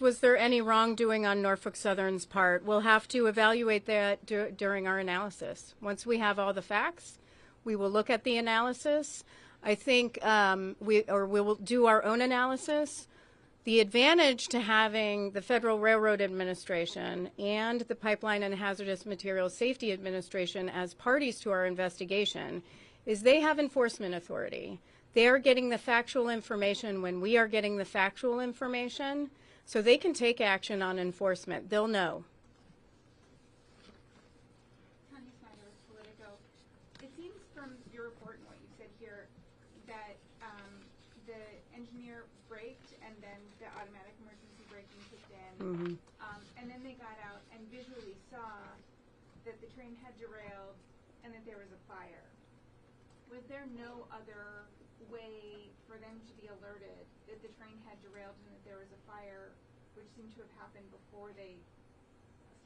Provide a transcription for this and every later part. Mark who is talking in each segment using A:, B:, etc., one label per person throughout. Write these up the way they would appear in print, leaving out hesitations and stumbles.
A: Was there any wrongdoing on Norfolk Southern's part? We'll have to evaluate that during our analysis. Once we have all the facts, we will look at the analysis. I think we will do our own analysis. The advantage to having the Federal Railroad Administration and the Pipeline and Hazardous Materials Safety Administration as parties to our investigation is they have enforcement authority. They are getting the factual information when we are getting the factual information. So they can take action on enforcement. They'll know.
B: It seems from your report and what you said here that the engineer braked and then the automatic emergency braking kicked in.
A: Mm-hmm.
B: And then they got out and visually saw that the train had derailed and that there was a fire. Was there no other way for them to be alerted that the train had derailed and that there was a fire, which seemed to have happened before they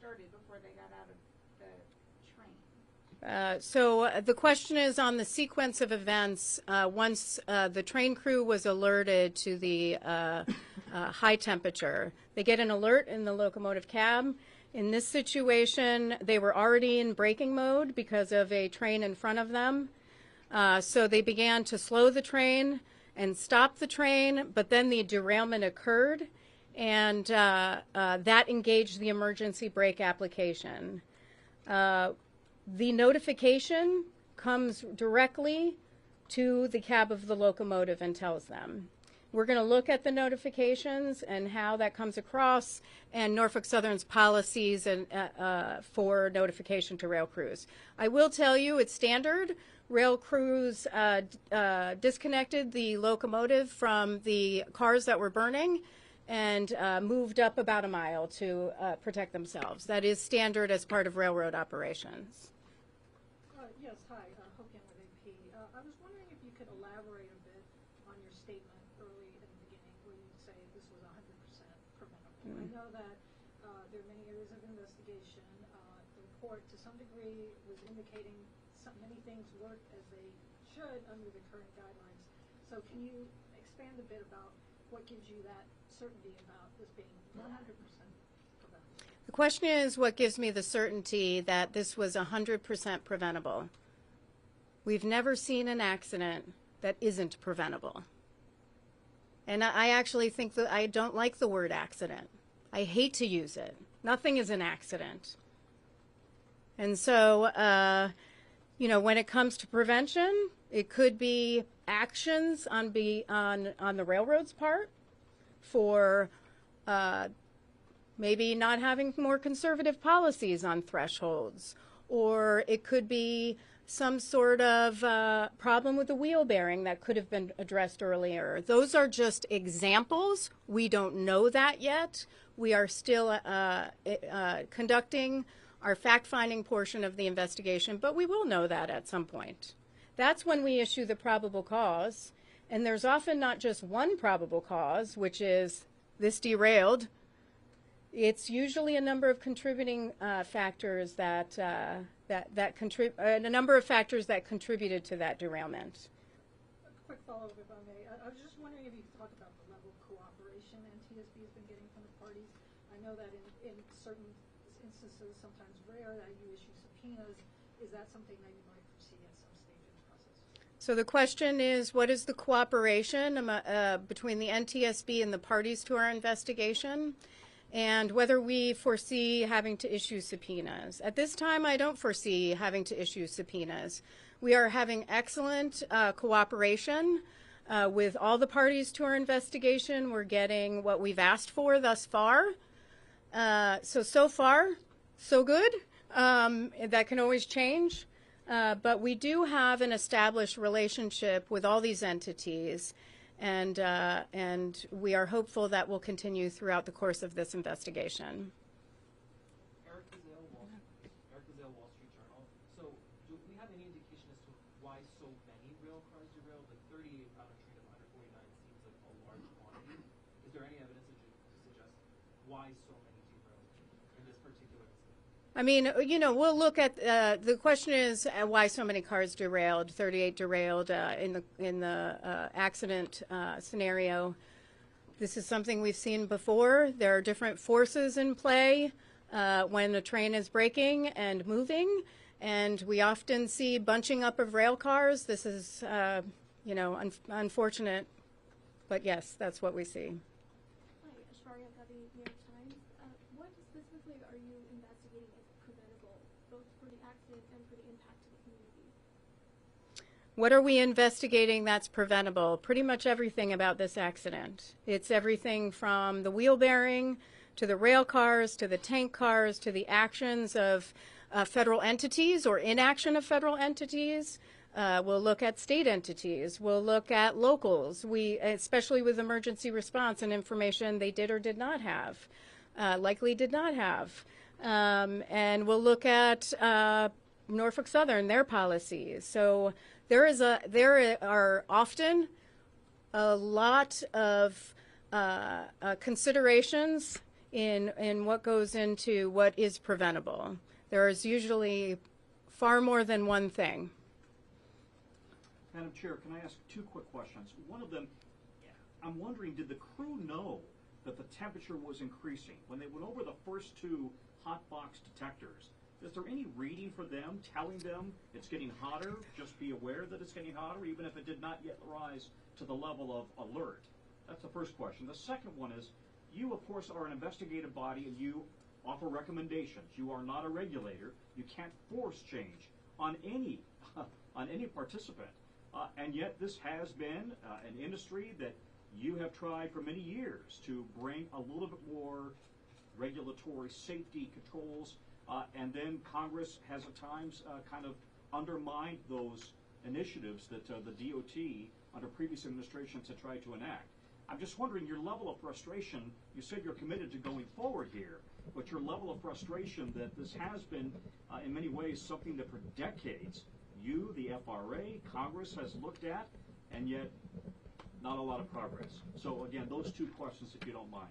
B: got out of the train?
A: So the question is on the sequence of events. Once the train crew was alerted to the high temperature, they get an alert in the locomotive cab. In this situation, they were already in braking mode because of a train in front of them. So they began to slow the train and stop the train, but then the derailment occurred, and that engaged the emergency brake application. The notification comes directly to the cab of the locomotive and tells them. We're going to look at the notifications and how that comes across and Norfolk Southern's policies and, for notification to rail crews. I will tell you it's standard. Rail crews disconnected the locomotive from the cars that were burning and moved up about a mile to protect themselves. That is standard as part of railroad operations.
C: Yes, hi, Hogan with AP. I was wondering if you could elaborate a bit on your statement early in the beginning where you say this was 100% preventable. I know that there are many areas of investigation. The report, to some degree, was indicating many things work as they should under the current guidelines. So can you expand a bit about what gives you that certainty about this being 100% preventable?
A: The question is what gives me the certainty that this was 100% preventable. We've never seen an accident that isn't preventable. And I actually think that I don't like the word accident. I hate to use it. Nothing is an accident. And so, you know, when it comes to prevention, it could be actions on the railroad's part for maybe not having more conservative policies on thresholds, or it could be some sort of problem with the wheel bearing that could have been addressed earlier. Those are just examples. We don't know that yet. We are still conducting our fact-finding portion of the investigation, but we will know that at some point. That's when we issue the probable cause, and there's often not just one probable cause, which is this derailed. It's usually a number of contributing factors a number of factors that contributed to that derailment.
C: A quick follow-up, if I may. I was just wondering if you could talk about the level of cooperation NTSB has been getting from the parties. I know that in certain instances, sometimes rare, that you issue subpoenas. Is that something that you might foresee at some stage in the process?
A: So the question is, what is the cooperation between the NTSB and the parties to our investigation, and whether we foresee having to issue subpoenas? At this time, I don't foresee having to issue subpoenas. We are having excellent cooperation with all the parties to our investigation. We're getting what we've asked for thus far. So far, so good. That can always change. But we do have an established relationship with all these entities, and we are hopeful that will continue throughout the course of this investigation.
D: Eric Gazelle, Wall Street Journal. So do we have any indication as to why so many rail cars derailed? Like 38 on a train of 149 seems like a large quantity. Is there any evidence to suggest why so many derailed in this particular incident?
A: I mean, you know, we'll look at the question is why so many cars derailed. 38 derailed in the accident scenario. This is something we've seen before. There are different forces in play when a train is braking and moving, and we often see bunching up of rail cars. This is, unfortunate, but yes, that's what we see.
E: Hi, Ashwarya Gavi, New York Times. What specifically are you investigating as preventable, both for the accident and for the impact to the community?
A: What are we investigating that's preventable? Pretty much everything about this accident. It's everything from the wheel bearing to the rail cars to the tank cars to the actions of federal entities or inaction of federal entities. We'll look at state entities. We'll look at locals. Especially with emergency response and information they did or did not have, likely did not have. And we'll look at Norfolk Southern, their policies. So there are often a lot of considerations in what goes into what is preventable. There is usually far more than one thing.
F: Madam Chair, can I ask two quick questions? One of them, I'm wondering, did the crew know that the temperature was increasing? When they went over the first two hot box detectors, is there any reading for them telling them it's getting hotter? Just be aware that it's getting hotter, even if it did not yet rise to the level of alert? That's the first question. The second one is, you, of course, are an investigative body and you offer recommendations. You are not a regulator. You can't force change on any participant. And yet this has been an industry that you have tried for many years to bring a little bit more regulatory safety controls, and then Congress has at times kind of undermined those initiatives that the DOT under previous administrations had tried to enact. I'm just wondering your level of frustration. You said you're committed to going forward here, but your level of frustration that this has been in many ways something that for decades you, the FRA, Congress has looked at, and yet not a lot of progress. So again, those two questions, if you don't mind.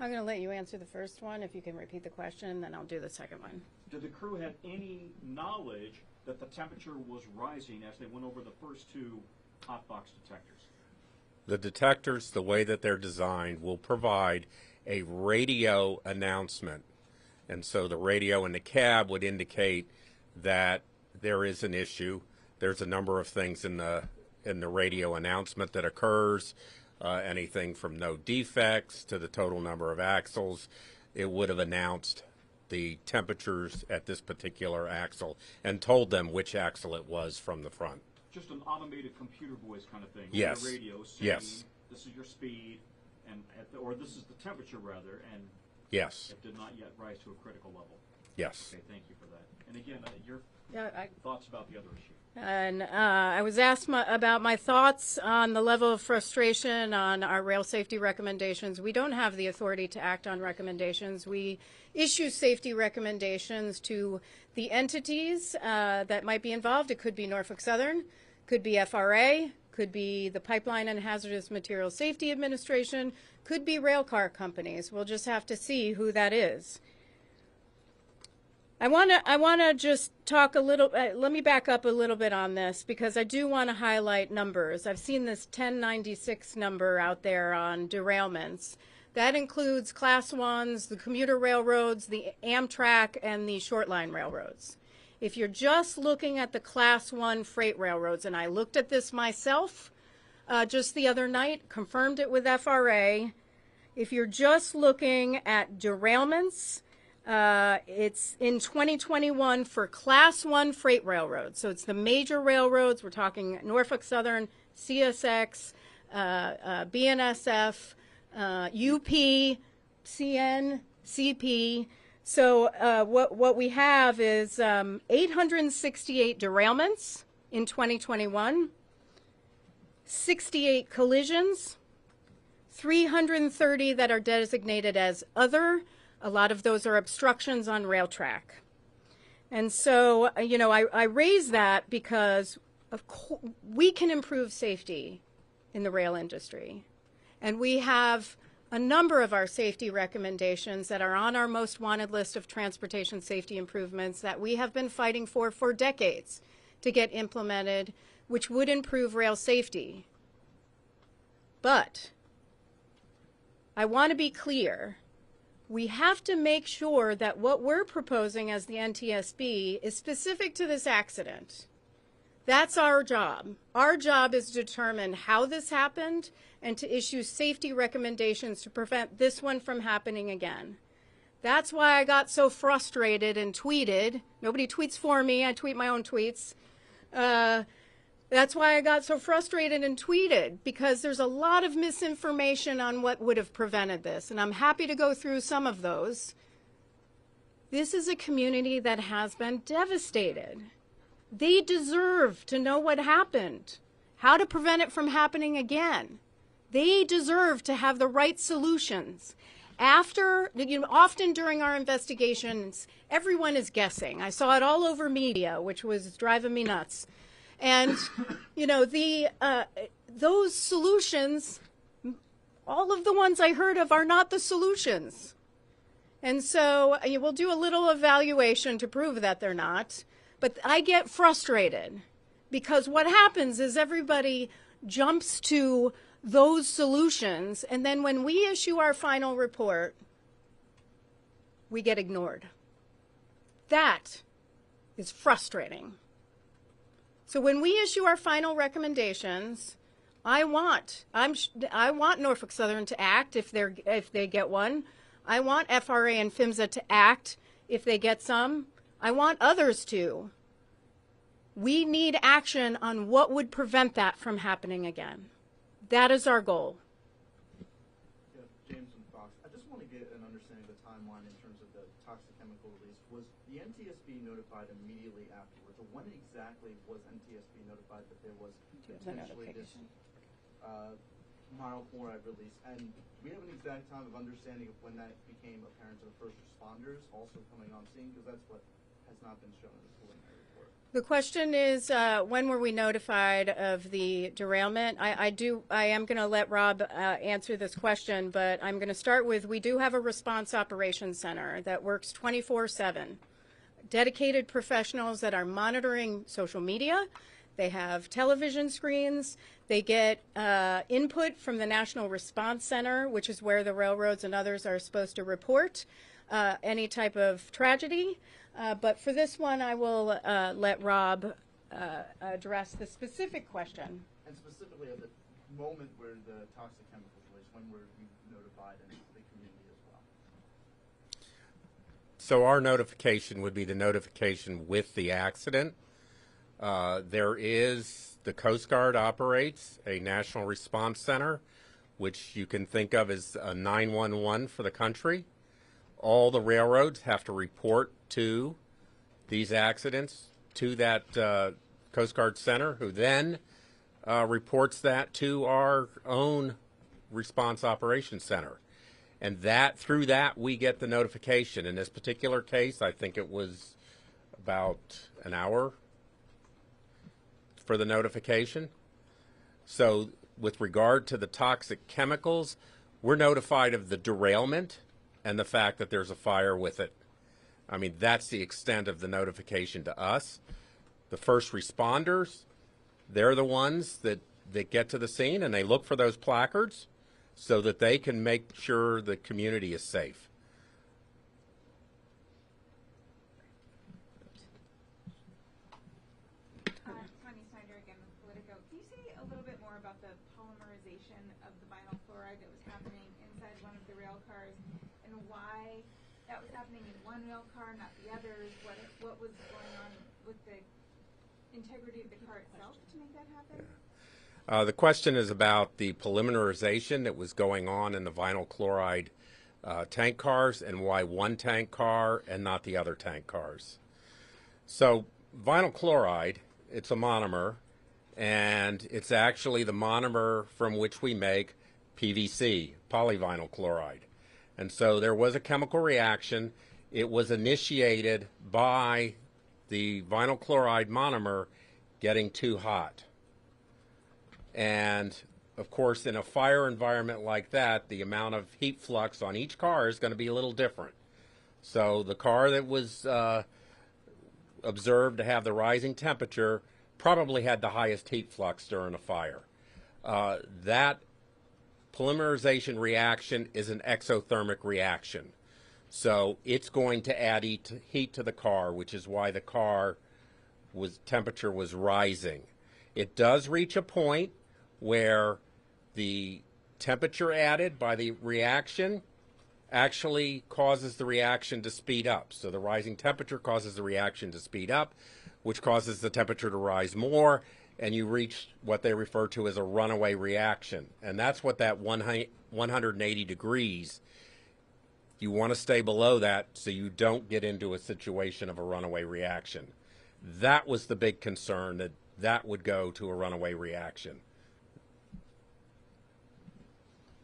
A: I'm going to let you answer the first one. If you can repeat the question, then I'll do the second one.
F: Did the crew have any knowledge that the temperature was rising as they went over the first two hot box detectors?
G: The detectors, the way that they're designed, will provide a radio announcement. And so the radio in the cab would indicate that there is an issue. There's a number of things in the radio announcement that occurs, anything from no defects to the total number of axles. It would have announced the temperatures at this particular axle and told them which axle it was from the front.
F: Just an automated computer voice kind of thing.
G: Yes.
F: On the radio saying,
G: yes.
F: This is your speed, and or this is the temperature rather, and
G: yes.
F: it did not yet rise to a critical level.
G: Yes.
F: Okay, thank you for that. And again, your thoughts about the other issue.
A: And I was asked about my thoughts on the level of frustration on our rail safety recommendations. We don't have the authority to act on recommendations. We issue safety recommendations to the entities that might be involved. It could be Norfolk Southern, could be FRA, could be the Pipeline and Hazardous Materials Safety Administration, could be rail car companies. We'll just have to see who that is. I want to just talk a little, let me back up a little bit on this because I do want to highlight numbers. I've seen this 1096 number out there on derailments. That includes Class 1s, the commuter railroads, the Amtrak, and the short line railroads. If you're just looking at the Class 1 freight railroads, and I looked at this myself just the other night, confirmed it with FRA, if you're just looking at derailments, it's in 2021 for Class 1 freight railroads. So it's the major railroads. We're talking Norfolk Southern, CSX, BNSF, UP, CN, CP. So what we have is 868 derailments in 2021, 68 collisions, 330 that are designated as other. A lot of those are obstructions on rail track. And so, I raise that because we can improve safety in the rail industry. And we have a number of our safety recommendations that are on our most wanted list of transportation safety improvements that we have been fighting for decades to get implemented, which would improve rail safety. But I want to be clear. We have to make sure that what we're proposing as the NTSB is specific to this accident. That's our job. Our job is to determine how this happened and to issue safety recommendations to prevent this one from happening again. That's why I got so frustrated and tweeted. Nobody tweets for me. I tweet my own tweets. That's why I got so frustrated and tweeted, because there's a lot of misinformation on what would have prevented this, and I'm happy to go through some of those. This is a community that has been devastated. They deserve to know what happened, how to prevent it from happening again. They deserve to have the right solutions. Often during our investigations, everyone is guessing. I saw it all over media, which was driving me nuts. And, those solutions, all of the ones I heard of are not the solutions. And so we'll do a little evaluation to prove that they're not. But I get frustrated because what happens is everybody jumps to those solutions, and then when we issue our final report, we get ignored. That is frustrating. So when we issue our final recommendations, I want Norfolk Southern to act if they get one. I want FRA and PHMSA to act if they get some. I want others to. We need action on what would prevent that from happening again. That is our goal.
H: Yeah, James and Fox, I just want to get an understanding of the timeline in terms of the toxic chemical release. Was the NTSB notified immediately afterwards, or when exactly was NTSB notified that there was potentially this mild chloride release? And do we have an exact time of understanding of when that became apparent to the first responders also coming on scene? Because that's what has not been shown in the preliminary report.
A: The question is, when were we notified of the derailment? I am going to let Rob answer this question, but I'm going to start with, we do have a response operations center that works 24/7. Dedicated professionals that are monitoring social media. They have television screens. They get input from the National Response Center, which is where the railroads and others are supposed to report any type of tragedy. But for this one, I will let Rob address the specific question.
H: And specifically at the moment where the toxic chemicals released, when were you notified and the community as well?
G: So our notification would be the notification with the accident. The Coast Guard operates a National Response Center, which you can think of as a 911 for the country. All the railroads have to report to these accidents to that Coast Guard center, who then reports that to our own response operations center. And through that, we get the notification. In this particular case, I think it was about an hour for the notification. So with regard to the toxic chemicals, we're notified of the derailment and the fact that there's a fire with it. I mean, that's the extent of the notification to us. The first responders, they're the ones that get to the scene and they look for those placards so that they can make sure the community is safe.
B: Connie Snyder again with Politico. Can you say a little bit more about the polymerization of the vinyl chloride that was happening inside one of the rail cars, and why that was happening in one rail car, not the others? What was going on with the integrity of the car itself to make that happen?
G: The question is about the polymerization that was going on in the vinyl chloride tank cars and why one tank car and not the other tank cars. So vinyl chloride, it's a monomer, and it's actually the monomer from which we make PVC, polyvinyl chloride. And so there was a chemical reaction. It was initiated by the vinyl chloride monomer getting too hot. And of course, in a fire environment like that, the amount of heat flux on each car is going to be a little different. So the car that was observed to have the rising temperature probably had the highest heat flux during a fire. That polymerization reaction is an exothermic reaction. So it's going to add heat to the car, which is why the car temperature was rising. It does reach a point where the temperature added by the reaction actually causes the reaction to speed up. So the rising temperature causes the reaction to speed up, which causes the temperature to rise more, and you reach what they refer to as a runaway reaction. And that's what that 180 degrees, you want to stay below that so you don't get into a situation of a runaway reaction. That was the big concern, that that would go to a runaway reaction.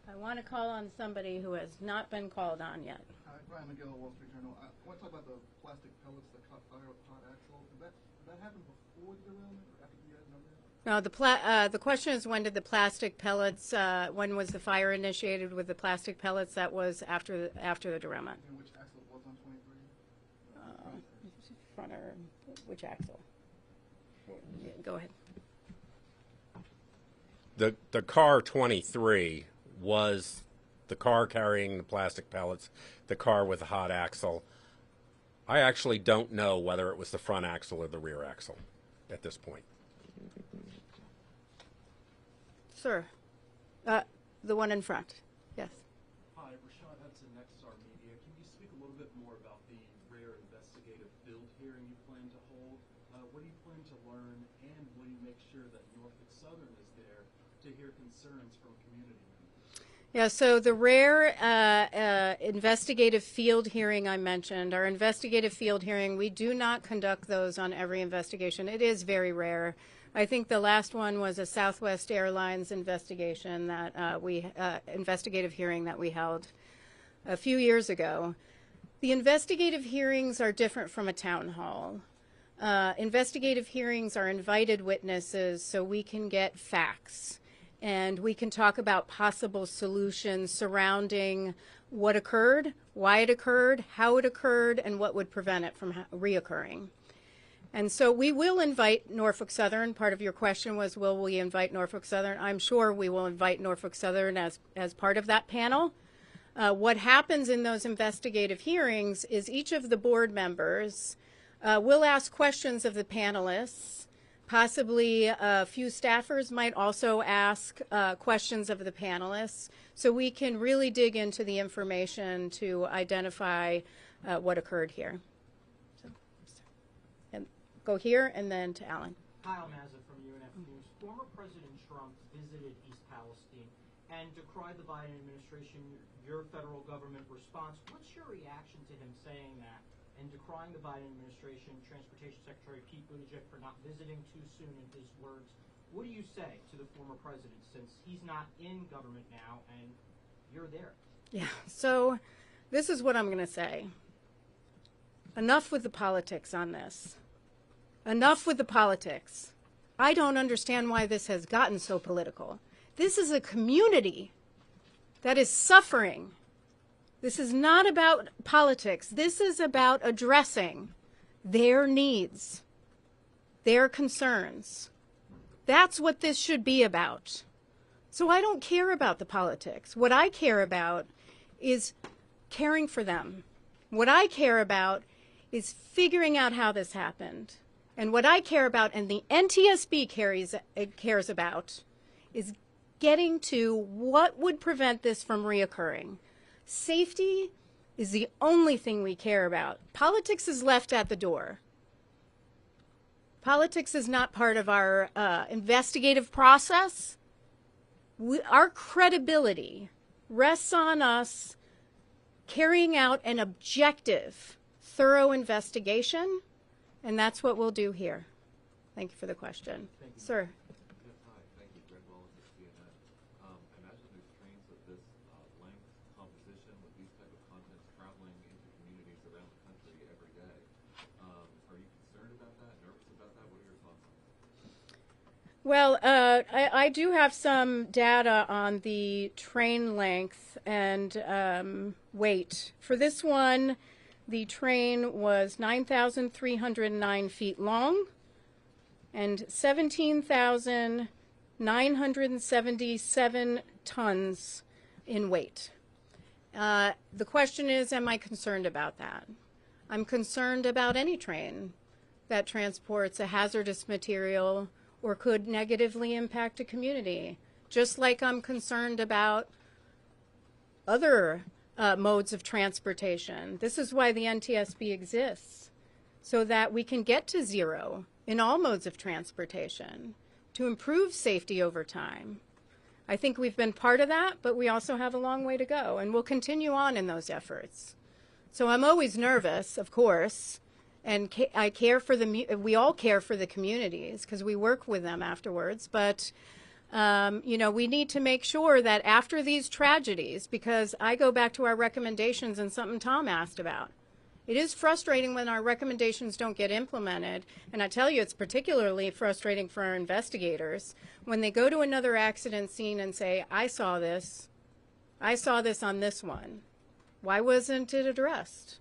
A: I want to call on somebody who has not been called on yet.
I: Brian McGill, Wall Street Journal. I want to talk about the plastic pellets that caught fire with hot axle. Did that happen before the derailment or after you guys know that?
A: No, the question is, when did the plastic pellets, when was the fire initiated with the plastic pellets? That was after the derailment.
I: And which axle it was on 23?
A: Front or which axle? Go ahead.
G: The car 23 was the car carrying the plastic pellets, the car with the hot axle. I actually don't know whether it was the front axle or the rear axle at this point.
A: Sir, the one in front. Yes.
J: Hi, Rashad Hudson, Nexstar Media. Can you speak a little bit more about the rare investigative field hearing you plan to hold? What do you plan to learn, and will you make sure that Norfolk Southern is there to hear concerns from community members?
A: Yeah, so the rare investigative field hearing I mentioned, our investigative field hearing, we do not conduct those on every investigation. It is very rare. I think the last one was a Southwest Airlines investigation that investigative hearing that we held a few years ago. The investigative hearings are different from a town hall. Investigative hearings are invited witnesses so we can get facts and we can talk about possible solutions surrounding what occurred, why it occurred, how it occurred, and what would prevent it from reoccurring. And so we will invite Norfolk Southern. Part of your question was, will we invite Norfolk Southern? I'm sure we will invite Norfolk Southern as part of that panel. What happens in those investigative hearings is each of the board members will ask questions of the panelists. Possibly a few staffers might also ask questions of the panelists, so we can really dig into the information to identify what occurred here. Go here and then to Alan.
K: Kyle Mazza from UNF News. Former President Trump visited East Palestine and decried the Biden administration, your federal government response. What's your reaction to him saying that and decrying the Biden administration, Transportation Secretary Pete Buttigieg for not visiting too soon, in his words? What do you say to the former president, since he's not in government now and you're there?
A: Yeah, so this is what I'm going to say. Enough with the politics on this. Enough with the politics. I don't understand why this has gotten so political. This is a community that is suffering. This is not about politics. This is about addressing their needs, their concerns. That's what this should be about. So I don't care about the politics. What I care about is caring for them. What I care about is figuring out how this happened. And what I care about, and the NTSB cares about, is getting to what would prevent this from reoccurring. Safety is the only thing we care about. Politics is left at the door. Politics is not part of our investigative process. Our credibility rests on us carrying out an objective, thorough investigation. And that's what we'll do here. Thank you for the question.
J: Thank you.
A: Sir.
L: Yes, hi. Thank you. Greg Wallace at CNN. I imagine there's trains of this length, composition, with these type of contents traveling into communities around the country every day. Are you concerned about that, nervous about that? What are your thoughts on that?
A: Well, I do have some data on the train length and weight. For this one, the train was 9,309 feet long and 17,000 977 tons in weight. The question is, am I concerned about that? I'm concerned about any train that transports a hazardous material or could negatively impact a community, just like I'm concerned about other modes of transportation. This is why the NTSB exists, so that we can get to zero in all modes of transportation to improve safety over time. I think we've been part of that, but we also have a long way to go, and we'll continue on in those efforts. So I'm always nervous, of course, and I care for we all care for the communities because we work with them afterwards, but you know, we need to make sure that after these tragedies, because I go back to our recommendations and something Tom asked about, it is frustrating when our recommendations don't get implemented, and I tell you it's particularly frustrating for our investigators when they go to another accident scene and say, I saw this on this one. Why wasn't it addressed?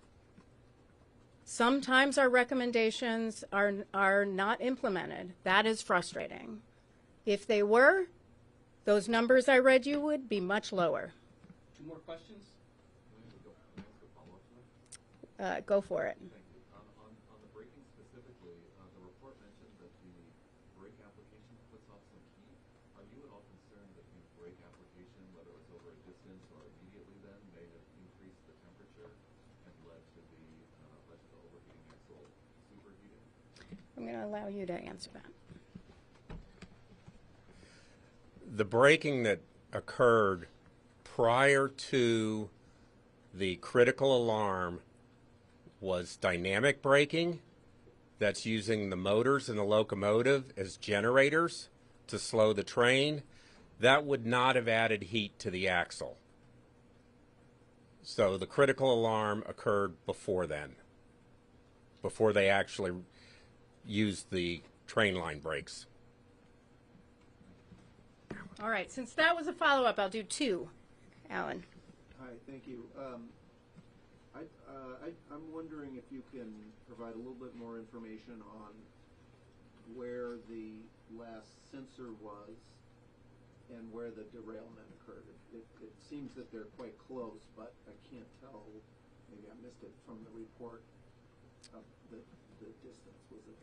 A: Sometimes our recommendations are not implemented. That is frustrating. If they were, those numbers I read you would be much lower.
D: 2 more questions?
A: Go for it.
L: Thank you. On the braking specifically, the report mentioned that the brake application puts off some heat. Are you at all concerned that the brake application, whether it's over a distance or immediately then, may have increased the temperature and led to the overheating axle superheating?
A: I'm going to allow you to answer that.
G: The braking that occurred prior to the critical alarm was dynamic braking. That's using the motors in the locomotive as generators to slow the train. That would not have added heat to the axle. So the critical alarm occurred before then, before they actually used the train line brakes.
A: All right, since that was a follow-up, I'll do 2. Alan.
M: Hi, thank you. I'm wondering if you can provide a little bit more information on where the last sensor was and where the derailment occurred. It seems that they're quite close, but I can't tell. Maybe I missed it from the report of the distance. Was it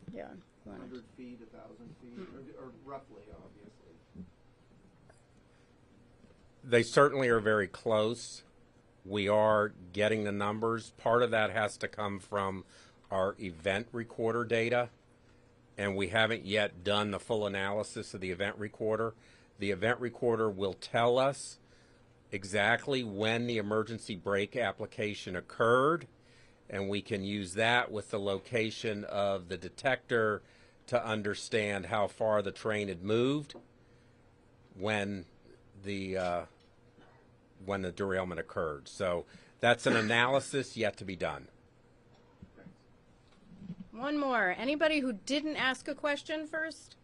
M: 100 feet, 1,000 feet, or roughly, obviously?
G: They certainly are very close. We are getting the numbers. Part of that has to come from our event recorder data, and we haven't yet done the full analysis of the event recorder. The event recorder will tell us exactly when the emergency brake application occurred, and we can use that with the location of the detector to understand how far the train had moved when the derailment occurred. So that's an analysis yet to be done.
A: One more. Anybody who didn't ask a question first?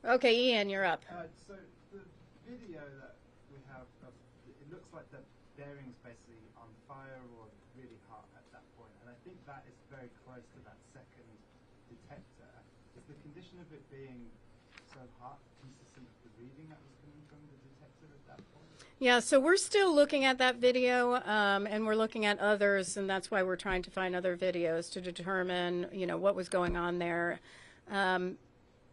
A: Okay, Ian, you're up.
N: So the video that we have, it looks like the bearing's basically on fire or really hot at that point, and I think that is very close to that second detector. Is the condition of it being so hot consistent with the reading that was coming from the detector at that point?
A: Yeah, so we're still looking at that video, and we're looking at others, and that's why we're trying to find other videos to determine, you know, what was going on there.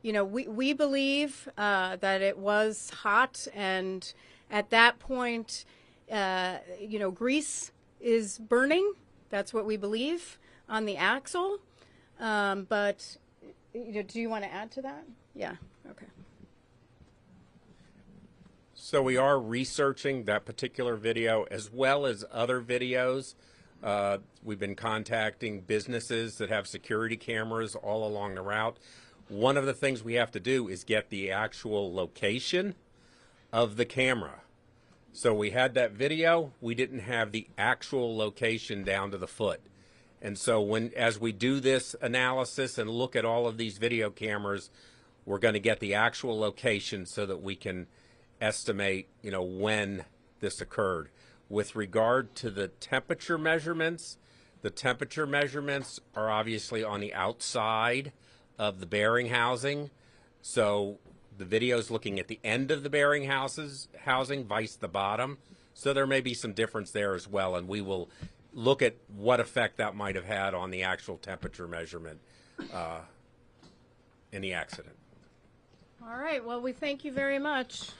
A: You know, we believe that it was hot, and at that point, you know, grease is burning. That's what we believe on the axle. But, you know, do you want to add to that? Yeah, okay.
G: So we are researching that particular video as well as other videos. We've been contacting businesses that have security cameras all along the route. One of the things we have to do is get the actual location of the camera. So we had that video, we didn't have the actual location down to the foot. And so as we do this analysis and look at all of these video cameras, we're going to get the actual location so that we can estimate, you know, when this occurred. With regard to the temperature measurements are obviously on the outside of the bearing housing. So The video's looking at the end of the bearing housing, vice the bottom. So there may be some difference there as well, and we will look at what effect that might have had on the actual temperature measurement in the accident.
A: All right, well, we thank you very much.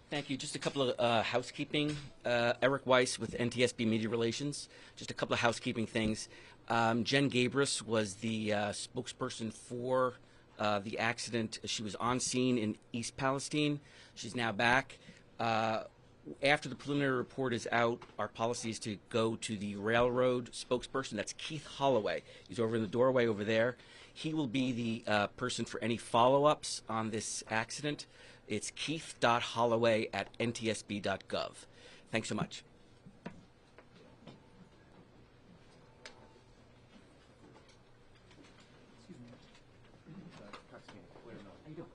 O: Thank you. Just a couple of housekeeping. Eric Weiss with NTSB Media Relations. Just a couple of housekeeping things. Jen Gabris was the spokesperson for the accident. She was on scene in East Palestine. She's now back. After the preliminary report is out, our policy is to go to the railroad spokesperson. That's Keith Holloway. He's over in the doorway over there. He will be the person for any follow-ups on this accident. It's keith.holloway@ntsb.gov. Thanks so much.
F: Excuse me. How you doing?